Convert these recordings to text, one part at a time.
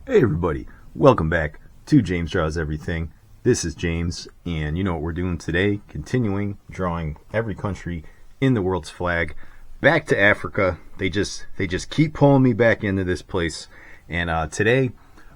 Hey everybody, welcome back to James Draws Everything. This is James, and you know what we're doing today? Continuing drawing every country in the world's flag back to Africa. They just keep pulling me back into this place, and today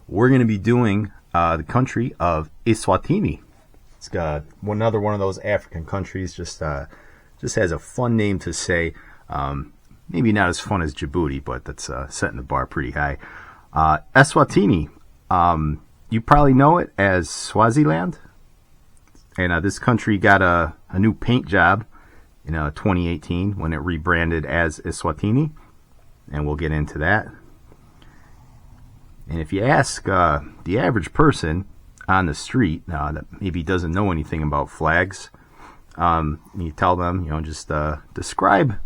we're going to be doing the country of Eswatini. It's got another one of those African countries. Just has a fun name to say. Maybe not as fun as Djibouti, but that's setting the bar pretty high. Eswatini, you probably know it as Swaziland, and this country got a new paint job in 2018 when it rebranded as Eswatini, and we'll get into that. And if you ask the average person on the street that maybe doesn't know anything about flags, you tell them, just describe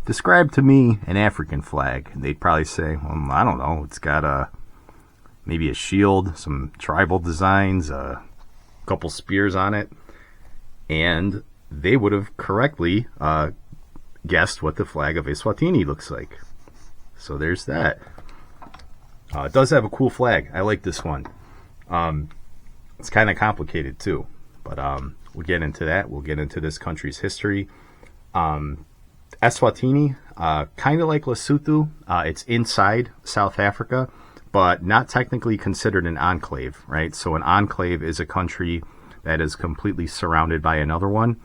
to me an African flag, and they'd probably say, well, I don't know, it's got maybe a shield, some tribal designs, a couple spears on it, and they would have correctly guessed what the flag of Eswatini looks like. So there's that. It does have a cool flag. I like this one. It's kind of complicated too, but we'll get into that. We'll get into this country's history. Eswatini, kind of like Lesotho, it's inside South Africa, but not technically considered an enclave, right? So an enclave is a country that is completely surrounded by another one.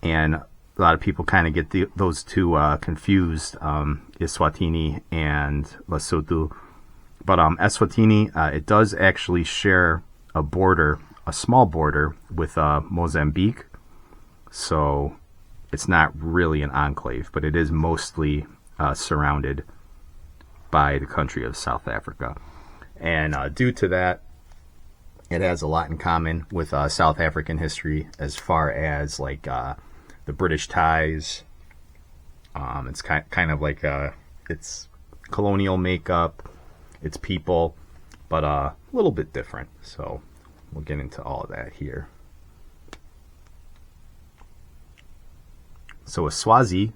And a lot of people kind of get those two confused, Eswatini and Lesotho. But Eswatini, it does actually share a border, a small border with Mozambique. So it's not really an enclave, but it is mostly surrounded by the country of South Africa. And due to that, it has a lot in common with South African history as far as like the British ties. It's kind of like its colonial makeup, its people, but a little bit different. So we'll get into all of that here. So a Swazi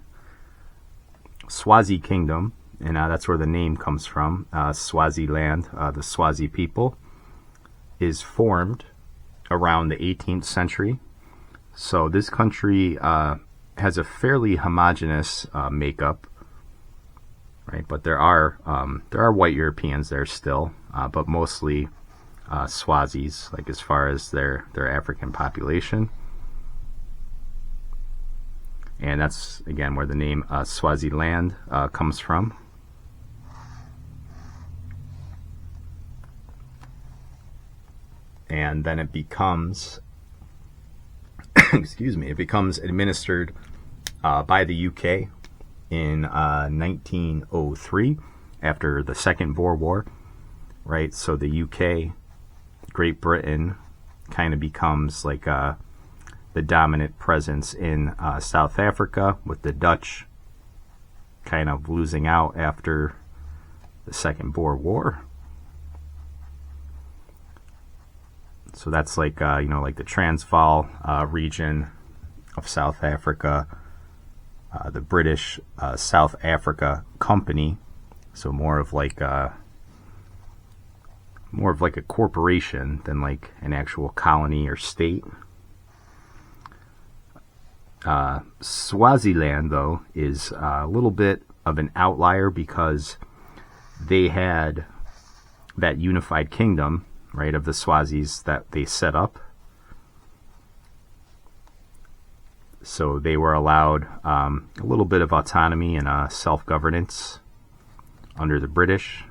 kingdom, and that's where the name comes from, Swaziland, the Swazi people, is formed around the 18th century. So this country has a fairly homogeneous makeup, right? But there are white Europeans there still, but mostly Swazis, like as far as their African population. And that's, again, where the name Swaziland comes from. And then it becomes, excuse me, it becomes administered by the UK in 1903 after the Second Boer War, right? So the UK, Great Britain, kind of becomes like the dominant presence in South Africa, with the Dutch kind of losing out after the Second Boer War. So that's like, like the Transvaal region of South Africa, the British South Africa Company, so more of like a corporation than like an actual colony or state. Swaziland, though, is a little bit of an outlier because they had that unified kingdom, right, of the Swazis that they set up. So they were allowed a little bit of autonomy and self-governance under the British.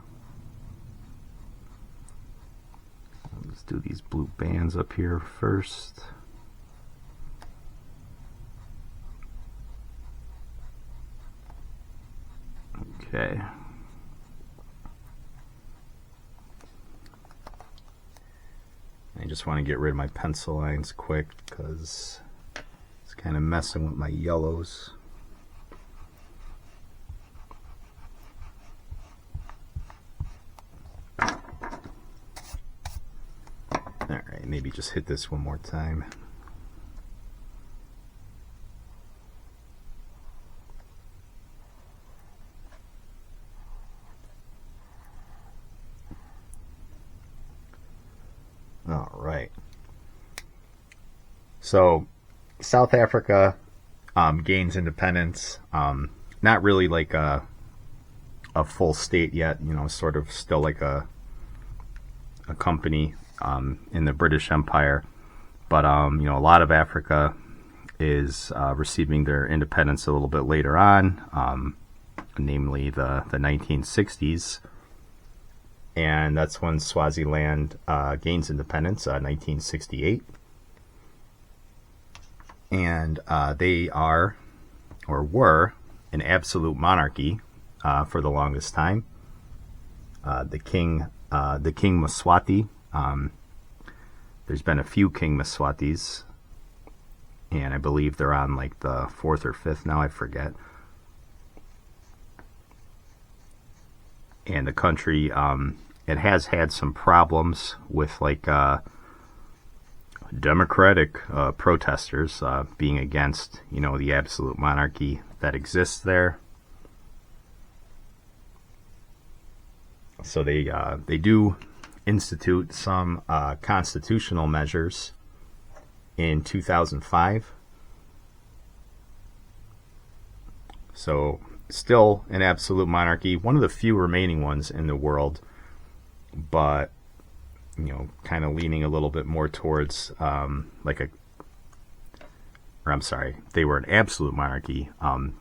Let's do these blue bands up here first. Okay. I just want to get rid of my pencil lines quick because it's kind of messing with my yellows. Alright, maybe just hit this one more time. All right. So South Africa gains independence. Not really like a full state yet. Sort of still like a company in the British Empire. But a lot of Africa is receiving their independence a little bit later on, namely the 1960s. And that's when Swaziland gains independence, 1968. And they are, or were, an absolute monarchy for the longest time. The King Mswati. There's been a few King Mswatis, and I believe they're on like the 4th or 5th now, I forget. And the country, it has had some problems with like democratic protesters being against, the absolute monarchy that exists there. So they do institute some constitutional measures in 2005. So still an absolute monarchy, one of the few remaining ones in the world, but kind of leaning a little bit more towards they were an absolute monarchy.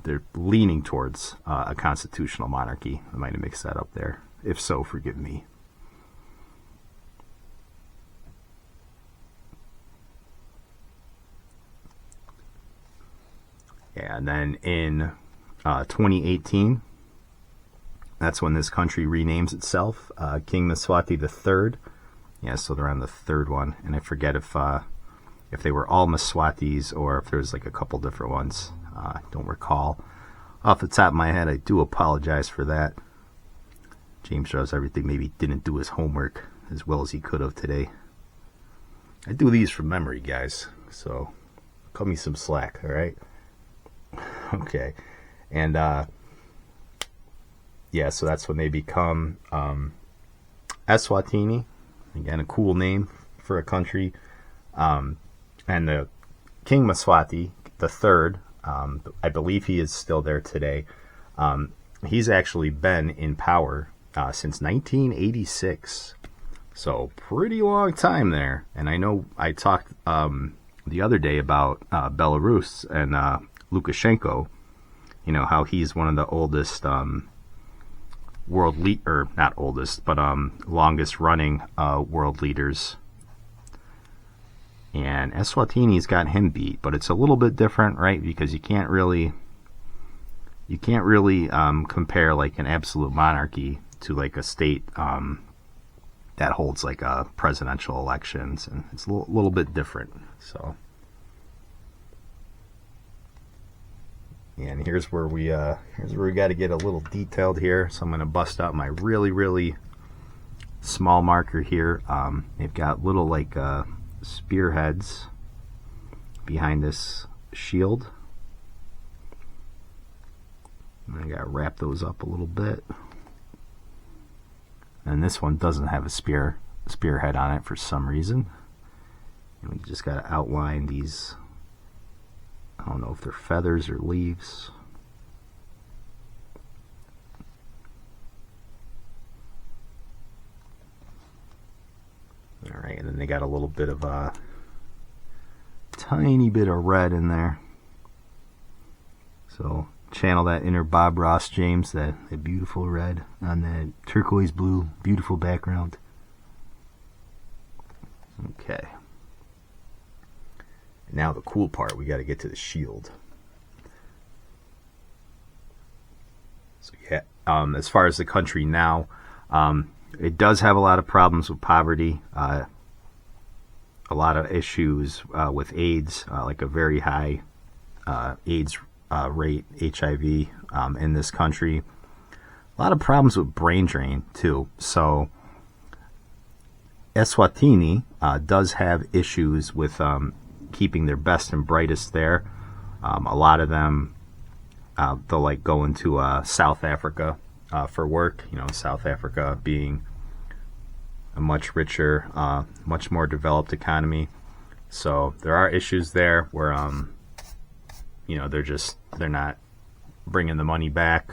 They're leaning towards a constitutional monarchy. I might have mixed that up there. If so, forgive me. Yeah, and then in 2018, that's when this country renames itself, King Mswati III. Yeah, so they're on the third one, and I forget if they were all Mswatis or if there was like a couple different ones. I don't recall. Off the top of my head, I do apologize for that. James shows everything, maybe didn't do his homework as well as he could have today. I do these from memory, guys, so cut me some slack, all right? Okay, and yeah, so that's when they become Eswatini. Again, a cool name for a country. And the King Mswati III, I believe he is still there today. He's actually been in power since 1986. So pretty long time there. And I know I talked the other day about Belarus and Lukashenko. How he's one of the oldest not oldest, but longest running world leaders. And Eswatini's got him beat, but it's a little bit different, right? Because you can't really compare like an absolute monarchy to like a state that holds like presidential elections, and it's a little bit different. So, and here's where we got to get a little detailed here. So I'm going to bust out my really small marker here. They've got little like spearheads behind this shield. I got to wrap those up a little bit. And this one doesn't have a spearhead on it for some reason. And we just got to outline these. I don't know if they're feathers or leaves. All right, and then they got a little bit of a tiny bit of red in there. So channel that inner Bob Ross James, that beautiful red on that turquoise blue, beautiful background. Okay. Now the cool part, we got to get to the shield. So yeah, as far as the country now, it does have a lot of problems with poverty, a lot of issues with AIDS, like a very high AIDS rate, HIV in this country. A lot of problems with brain drain too. So Eswatini does have issues with keeping their best and brightest there. A lot of them, they'll like go into South Africa for work. South Africa being a much richer, much more developed economy. So there are issues there where, you know, they're not bringing the money back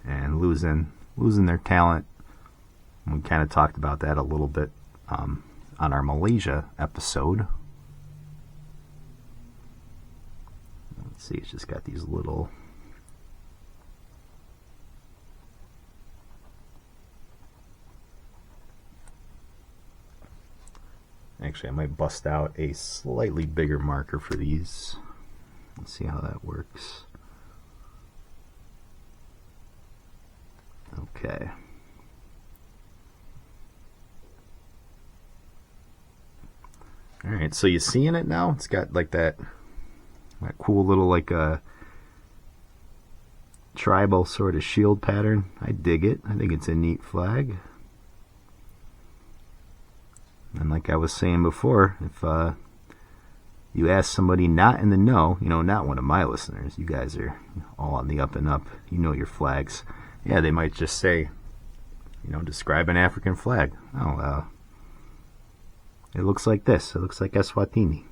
and losing their talent. We kind of talked about that a little bit on our Malaysia episode. Let's see, it's just got these little... Actually, I might bust out a slightly bigger marker for these. Let's see how that works. Okay. Alright, so you seeing it now? It's got like that cool little like a tribal sort of shield pattern. I dig it. I think it's a neat flag. And like I was saying before, if you ask somebody not in the know, you know, not one of my listeners, you guys are all on the up and up, you know your flags. Yeah, they might just say, you know, describe an African flag. Oh, it looks like this. It looks like Eswatini.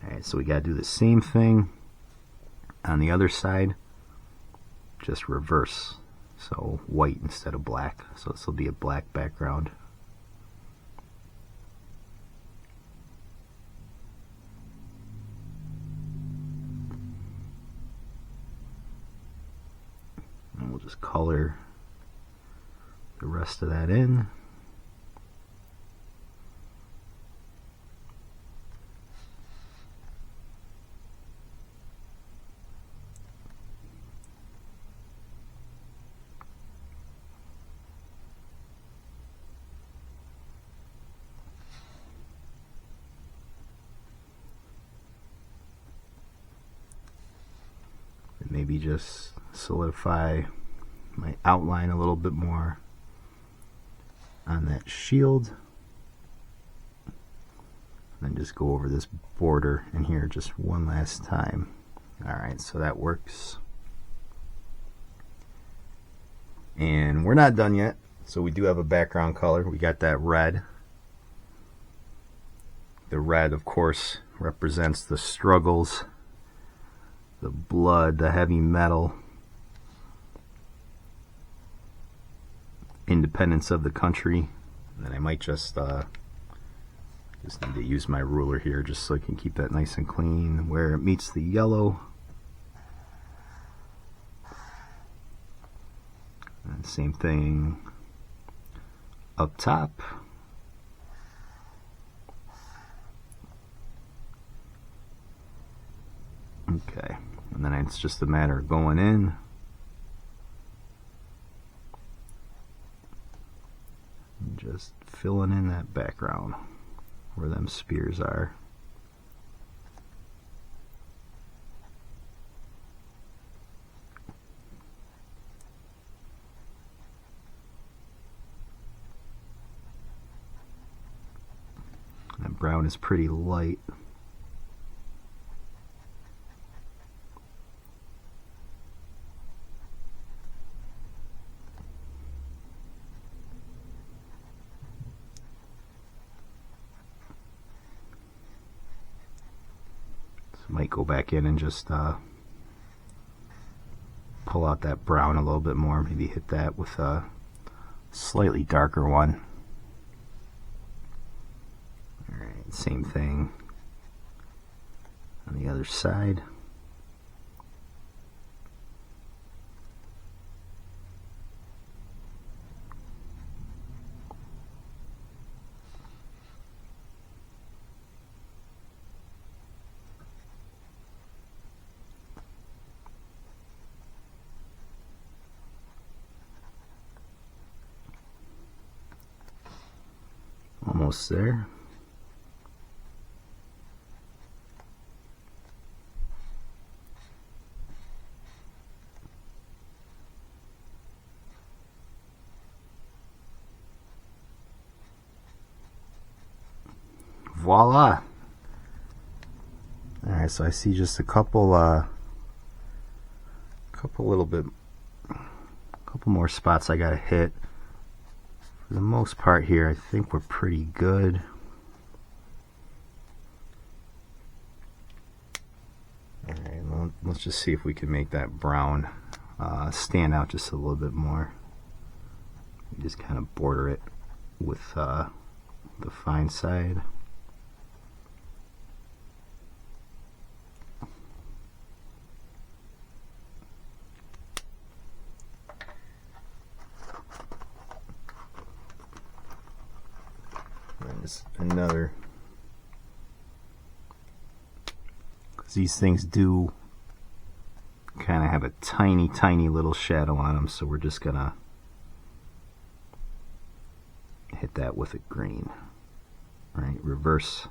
Alright, so we got to do the same thing on the other side, just reverse. So white instead of black. So this will be a black background. And we'll just color the rest of that in. Maybe just solidify my outline a little bit more on that shield. And then just go over this border in here just one last time. Alright, so that works. And we're not done yet. So we do have a background color. We got that red. The red, of course, represents the struggles, the blood, the heavy metal, independence of the country. And then I might just need to use my ruler here just so I can keep that nice and clean where it meets the yellow. And same thing up top. Okay, and then it's just a matter of going in and just filling in that background where them spears are. That brown is pretty light. Might go back in and just pull out that brown a little bit more, maybe hit that with a slightly darker one. Alright, same thing on the other side. Almost there. Voila. Alright, so I see just a couple couple more spots I gotta hit. For the most part here, I think we're pretty good. Alright, let's just see if we can make that brown stand out just a little bit more. We just kind of border it with the fine side. There's another, because these things do kind of have a tiny little shadow on them, so we're just gonna hit that with a green. Right, reverse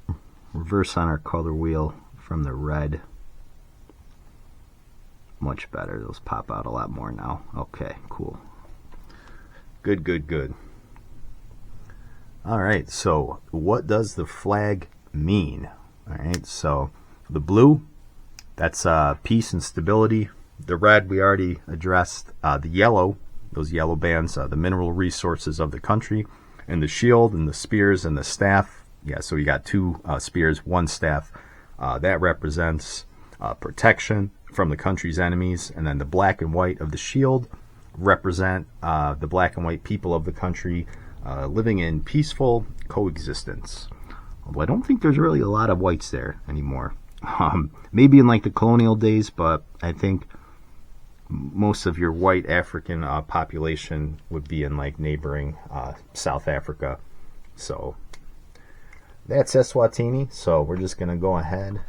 on our color wheel from the red. Much better, those pop out a lot more now. Okay, cool. Good. Alright, so what does the flag mean? Alright, so the blue, that's peace and stability. The red we already addressed. The yellow, those yellow bands, the mineral resources of the country. And the shield and the spears and the staff. Yeah, so you got two spears, one staff. That represents protection from the country's enemies. And then the black and white of the shield represent the black and white people of the country living in peaceful coexistence. Although I don't think there's really a lot of whites there anymore. Maybe in like the colonial days, but I think most of your white African population would be in like neighboring South Africa. So that's Eswatini. So we're just going to go ahead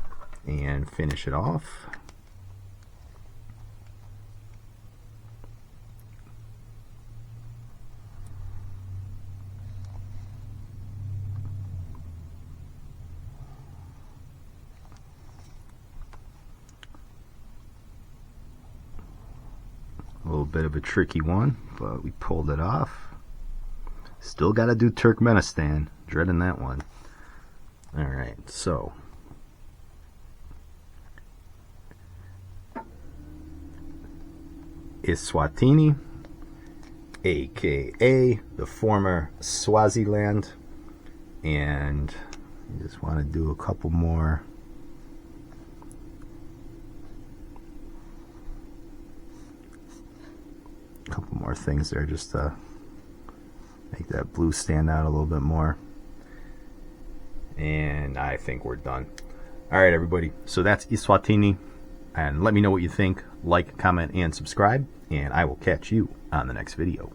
and finish it off. A little bit of a tricky one, but we pulled it off. Still got to do Turkmenistan. Dreading that one. Alright, so Eswatini, aka the former Swaziland, and I just want to do a couple more. Things there just to make that blue stand out a little bit more, and I think we're done. Alright everybody, so that's Eswatini, and let me know what you think. Like, comment, and subscribe, and I will catch you on the next video.